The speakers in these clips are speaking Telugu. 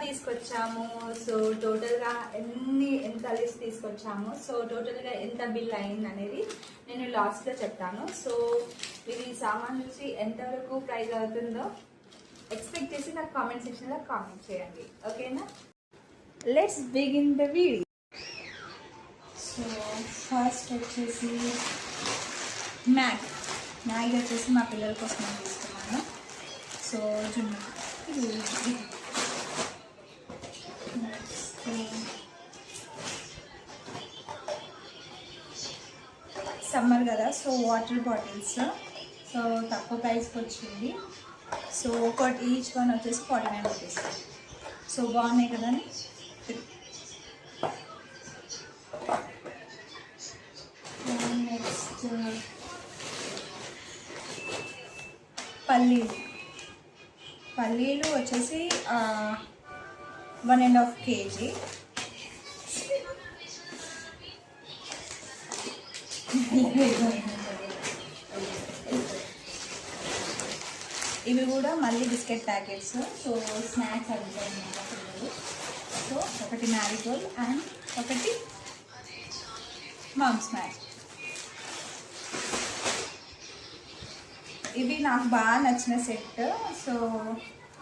తీసుకొచ్చాము, సో టోటల్గా ఎంత లిస్ట్ తీసుకొచ్చాము, సో టోటల్గా ఎంత బిల్ అయింది అనేది నేను లాస్ట్లో చెప్తాను. సో ఇది సామాన్ నుంచి ఎంతవరకు ప్రైస్ అవుతుందో ఎక్స్పెక్ట్ చేసి నాకు కామెంట్ సెక్షన్లో కామెంట్ చేయండి, ఓకేనా? Let's begin the video. So first వచ్చేసి మ్యాగీ వచ్చేసి మా పిల్లల కోసం నేను తీసుకున్నాను. సో జున్ను సమ్మర్ కదా, సో వాటర్ బాటిల్స్ సో తక్కువ ప్రైస్కి వచ్చింది. సో ఒకటి ఈచ్ వన్ వచ్చేసి 49 రూపీస్. సో బాగున్నాయి కదా. నెక్స్ట్ పల్లీలు వచ్చేసి 1.5 kg. ఇవి కూడా మళ్ళీ బిస్కెట్ ప్యాకెట్స్. సో స్నాక్స్ అడుగుతారు అన్నమాట పిల్లలు. సో ఒకటి మ్యారీగోల్డ్ అండ్ ఒకటి మామ్ స్నాక్స్. ఇవి నాకు బాగా నచ్చిన సెట్. సో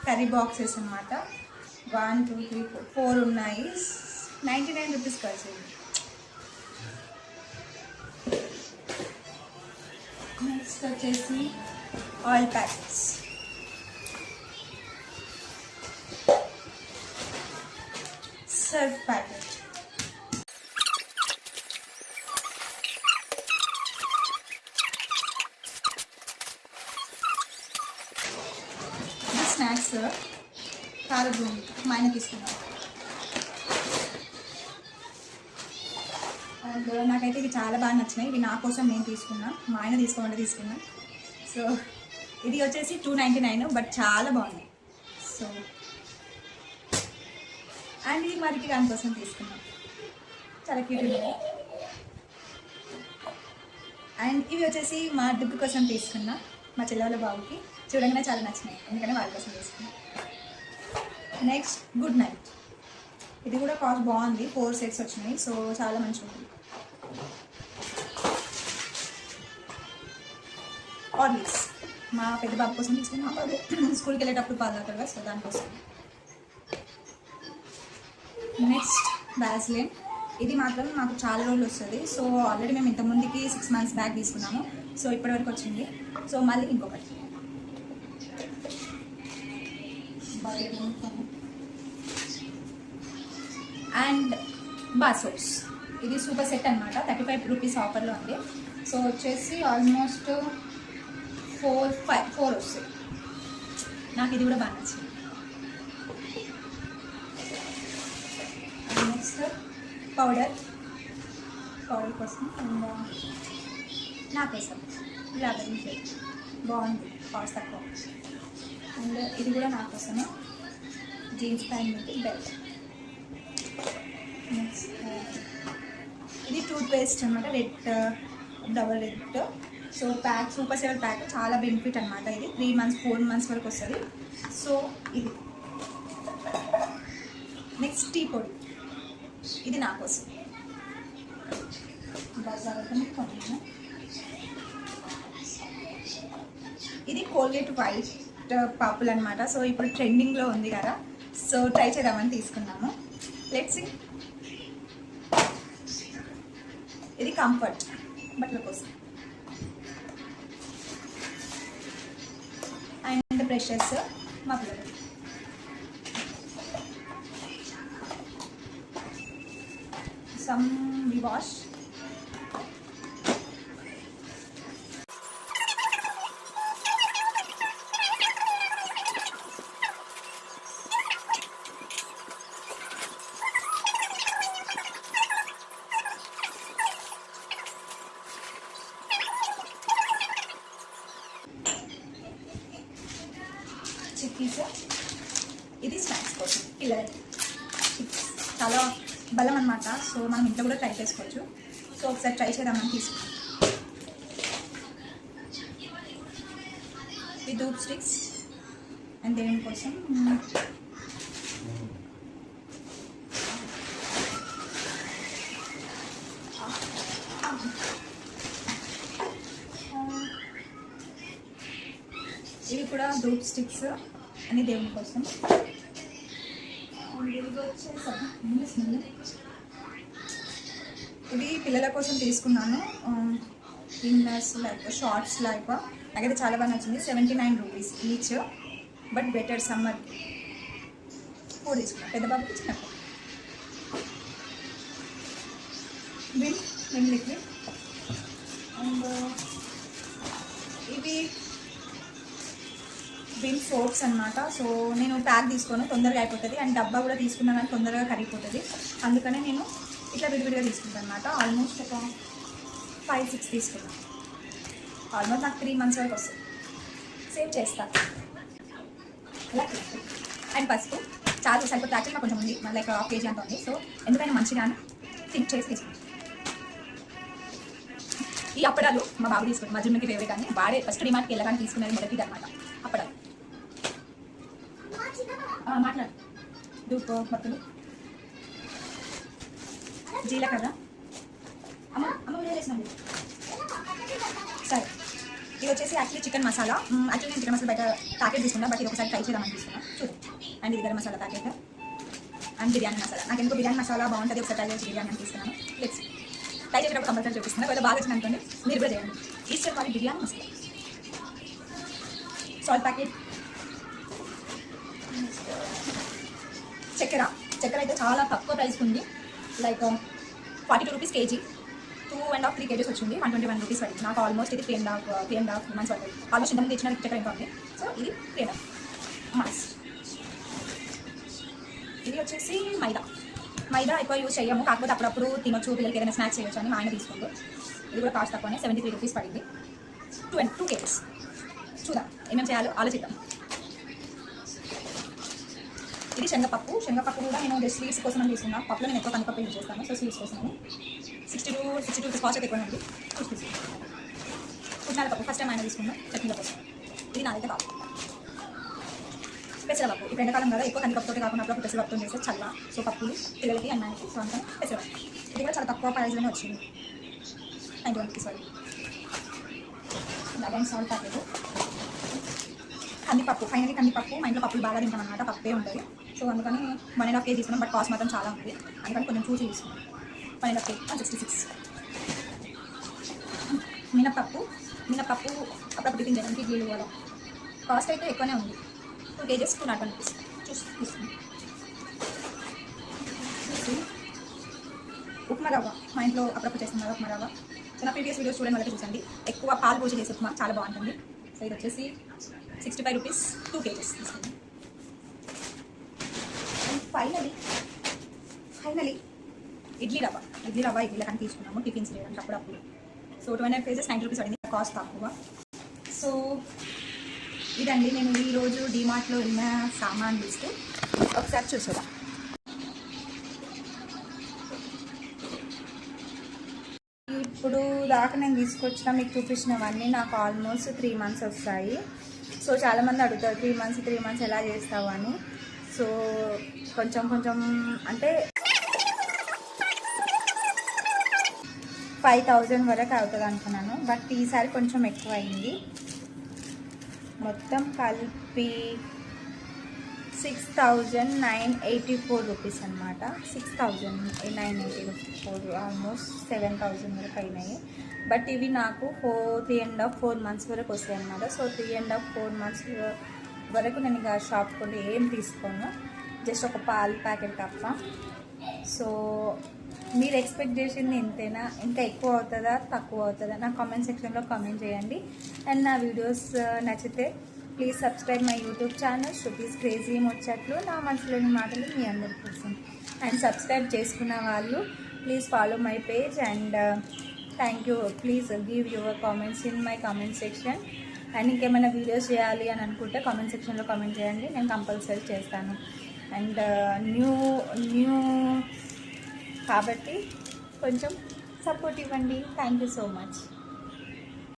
కర్రీ బాక్సెస్ అన్నమాట. 1 2 3 4 ఉన్నాయి. 99 రూపీస్ కలిసింది. నెక్స్ట్ వచ్చేసి oil packets. Surf packet. Snacks kara boondi మా ఆయన తీసుకున్నాను. అండ్ నాకైతే ఇవి చాలా బాగా నచ్చినాయి. ఇవి నా కోసం నేను తీసుకున్నాను, మా ఆయన తీసుకోమంటే తీసుకున్నాను. సో ఇది వచ్చేసి 299, బట్ చాలా బాగుంది. సో అండ్ ఇది మరికి దానికోసం తీసుకున్నాను, చాలా క్యూట్ ఉన్నాయి. అండ్ ఇవి వచ్చేసి మా దుగ్గు కోసం తీసుకున్నా, మా చెల్లెల బాబుకి. చూడంగానే చాలా నచ్చినాయి, ఎందుకంటే వాళ్ళ కోసం తీసుకున్నాను. Next good night. ఇది కూడా కాస్ట్ బాగుంది, 4 సెట్స్ వచ్చినాయి. సో చాలా మంచిగా ఉంది. హార్లిక్స్ మా పెద్ద బాబు కోసం తీసుకున్నాం. బాబు స్కూల్కి వెళ్ళేటప్పుడు పాలు తాగుతారు కదా, సో దానికోసం. Next Vaseline. ఇది మాత్రం మాకు చాలా రోజులు వస్తుంది. సో ఆల్రెడీ మేము ఇంతకుముందుకి 6 months బ్యాక్ తీసుకున్నాము. సో ఇప్పటివరకు వచ్చింది. సో మళ్ళీ ఇంకొకటి. అండ్ బాసోస్. ఇది సూపర్ సెట్ అనమాట, 35 రూపీస్ ఆఫర్లో ఉంది. సో వచ్చేసి ఆల్మోస్ట్ 4 వస్తాయి. నాకు ఇది కూడా బాగా నచ్చింది. నెక్స్ట్ పౌడర్ కోసం నా కోసం లాగరీ షేడ్ బాగుంది, కాస్ట్ తక్కువ. అండ్ ఇది కూడా నా కోసమే, jeans pant with belt. Next ఇది టూత్ పేస్ట్ అనమాట, double red. So pack super saver pack, చాలా బెనిఫిట్ అనమాట. ఇది 3 months 4 months వరకు వస్తుంది. సో ఇది. నెక్స్ట్ టీ పొడి, ఇది నా కోసం. ఇది కోల్గేట్ వైట్ పర్పుల్ అనమాట. సో ఇప్పుడు ట్రెండింగ్లో ఉంది కదా, సో ట్రై చేద్దామని తీసుకున్నాము. Let's see. ఇది కంఫర్ట్ బట్టల కోసం. అండ్ బ్రషెస్ మా పిల్లలు. Some V wash. చిక్కీస్. ఇది స్నాక్స్ కోసం పిల్లలు. చాలా బలం అనమాట. సో మనం ఇంట్లో కూడా ట్రై చేసుకోవచ్చు. సో ఒకసారి ట్రై చేద్దామని తీసుకున్నాం. ఈ ధూప్ స్టిక్స్ అండ్ దేని కోసం కూడా ధూప్ స్టిక్స్ అని దేవుని కోసం. ఇది పిల్లల కోసం తీసుకున్నాను. ఇన్నర్స్ లైక్ షార్ట్స్ లైక్ నాకైతే చాలా బాగా నచ్చింది. 79 rupees each. But better summer 4 తీసుకున్నాను. పెద్ద బాబుకి చిన్న విమ్ లిక్విడ్. అండ్ ఇవి విమ్ సోప్స్ అనమాట. సో నేను ప్యాక్ తీసుకోను, తొందరగా అయిపోతుంది. అండ్ డబ్బా కూడా తీసుకున్నాను కానీ తొందరగా కరిగిపోతుంది. అందుకనే నేను ఇట్లా విడివిడిగా తీసుకుంటాను అనమాట. ఆల్మోస్ట్ ఒక 5-6 తీసుకున్నాను. ఆల్మోస్ట్ నాకు 3 months వరకు వస్తుంది. సేవ్ చేస్తాను అలా. అండ్ పసుపు చాలా సరిపోతుంది. యాక్చువల్గా కొంచెం ఉంది, మళ్ళీ ఒక 1/2 kg అంత ఉంది. సో ఎందుకైనా మంచిగా థింక్ చేసి తీసుకుంటాను. ఈ అప్పడాలు మా బాబు తీసుకుంటాం, మా జిమ్కి ఫేవరెట్ అని. వాడే ఫస్ట్ డిమార్ట్కి వెళ్ళగానే తీసుకునేది మొదటిది అనమాట అప్పడాలు. మాట్లాడు. దూపు మొత్తం జీలకర్ర. అమ్మ వేసేసినాము. సరే, ఇది వచ్చేసి యాక్చువల్లీ చికెన్ మసాలా. యాక్చువల్లీ నేను చికెన్ మసాలా బయట ప్యాకెట్ తీసుకున్నా, బట్ ఇది ఒకసారి ట్రై చేద్దామని తీసుకున్నాను. చూద్దాం. అండ్ ఇది గరం మసాలా ప్యాకెట్. అండ్ బిర్యానీ మసాలా. నాకు ఎందుకు బిర్యానీ మసాలా బాగుంటుంది, ఒకసారి ట్రై చేసి బిర్యానీ అని తీసుకున్నాను. లెట్స్ ట్రై చేసేటప్పుడు కంపల్సరీ చూపిస్తున్నాను. ఒకవేళ బాగా వచ్చింది అనుకోండి, మీరు కూడా చేయండి. ఈస్టర్ వారి బిర్యానీ మసాలా. Salt packet. చక్కెర అయితే చాలా తక్కువ ప్రైస్ ఉంది. Like 42 rupees KG. 2.5-3 kgs వచ్చింది. 121 రూపీస్ పడింది నాకు. ఆల్మోస్ట్ ఇది 3.5 months పడుతుంది. ఆల్మోస్ట్ ఇంతకుముందు ఇచ్చిన చక్కెర ఇంకా ఉంది. సో ఇది 3.5 months. ఇది వచ్చేసి మైదా ఎక్కువ యూజ్ చేయము, కాకపోతే అప్పుడప్పుడు తినొచ్చు, పిల్లలకి ఏదైనా స్నాక్స్ చేయొచ్చు అని మా ఆయన తీసుకుంటూ. ఇది కూడా కాస్ట్ తక్కువనే, 73 రూపీస్ పడింది. 2 kgs. చూద్దాం ఏమేమి చేయాలో ఆలోచిద్దాం. ఇది శనగపప్పు కూడా నేను స్వీట్స్ కోసం అని తీసుకున్నాను. పప్పులో నేను ఎక్కువ కందిపప్పు యూజ్ చేస్తాను. సో స్వీట్స్ కోసం 62 రూపీస్ కాస్ట్ అయితే ఎక్కువ ఉంది. పుట్నాల పప్పు ఫస్ట్ టైం ఆయన తీసుకున్నాను చట్నీల కోసం. ఇది నాదైతే కాదు. పెసరపప్పు. ఇప్పుడు ఎండాకాలం కదా, ఎక్కువ కందిపప్పుతో కాకుండా అప్పుడు పెసరపప్పుతో చేస్తే చల్ల. సో పప్పులు పిల్లలకి అన్నానికి. సో అంతా పెసరపప్పు. ఇది కూడా చాలా తక్కువ ప్రైస్లోనే వచ్చింది. 91 రూపీస్ వరకు. అలాగే సాల్ట్ ప్యాకెట్. కందిపప్పు. ఫైనలీ కందిపప్పు. మా ఇంట్లో పప్పులు బాగా తింటాం అనమాట, పప్పే ఉంటుంది. సో అందుకని 1.5 kg తీసుకున్నాం. బట్ కాస్ట్ మాత్రం చాలా ఉంటుంది, అందుకని కొంచెం చూసి తీసుకున్నాం. 1.5 kg 166. మినపప్పు అప్పుడప్పుడు టిఫిన్ చేయడానికి ఇడ్లీలు కూడా. కాస్ట్ అయితే ఎక్కువనే ఉంది. 2 kgs 201 రూపీస్. చూసి తీసుకున్నాం. ఉప్మా రవ్వ. మా ఇంట్లో అప్పుడప్పుడు చేస్తున్నారు ఉప్మా రవ్వ. సో నా ప్రీవియస్ వీడియోస్ చూడండి, వాళ్ళకి చూసండి. ఎక్కువ పాలు పోసి చేసే ఉప్మా చాలా బాగుంటుంది. సో ఇది వచ్చేసి 65 రూపీస్ 2 kgs తీసుకున్నాం. అండ్ ఫైనలీ ఇడ్లీ రవ్వ కానీ తీసుకున్నాము టిఫిన్స్ చేయడానికి అప్పుడప్పుడు. సో 25 kgs 90 రూపీస్ పడింది, కాస్ట్ తక్కువ. సో ఇదండి నేను ఈరోజు డిమార్ట్లో వెళ్ళిన సామాన్ లిస్ట్. ఒకసారి చూసేదా. ఇప్పుడు దాకా నేను తీసుకొచ్చిన మీకు చూపించినవన్నీ నాకు ఆల్మోస్ట్ 3 months వస్తాయి. సో చాలామంది అడుగుతారు 3 months ఎలా చేస్తావు అని. సో కొంచెం అంటే 5,000 వరకు అవుతుంది అనుకున్నాను, బట్ ఈసారి కొంచెం ఎక్కువ అయింది. మొత్తం కలిపి 6,984 రూపీస్ అనమాట. 6,984, ఆల్మోస్ట్ 7,000 వరకు అయినాయి. బట్ ఇవి నాకు 3.5-4 months వరకు వస్తాయి అన్నమాట. సో 3.5-4 months వరకు నేను ఇక షాప్ కొంటే ఏం తీసుకోను, జస్ట్ ఒక పాలు ప్యాకెట్ తప్ప. సో మీరు ఎక్స్పెక్ట్ చేసింది ఇంతేనా, ఇంకా ఎక్కువ అవుతుందా తక్కువ అవుతుందా నా కామెంట్ సెక్షన్లో కామెంట్ చేయండి. అండ్ నా వీడియోస్ నచ్చితే please subscribe my YouTube channel Shruti's crazy ముచ్చట్లు, నా మనసులోని మాటలు మీ అందరి కోసం. అండ్ సబ్స్క్రైబ్ చేసుకున్న వాళ్ళు please follow my page. And thank you. Please give your comments in my comment section. And ఇంకేమైనా వీడియోస్ చేయాలి అని అనుకుంటే కామెంట్ సెక్షన్లో కామెంట్ చేయండి, నేను కంపల్సరీ చేస్తాను. అండ్ న్యూ కాబట్టి కొంచెం సపోర్ట్ ఇవ్వండి. Thank you so much.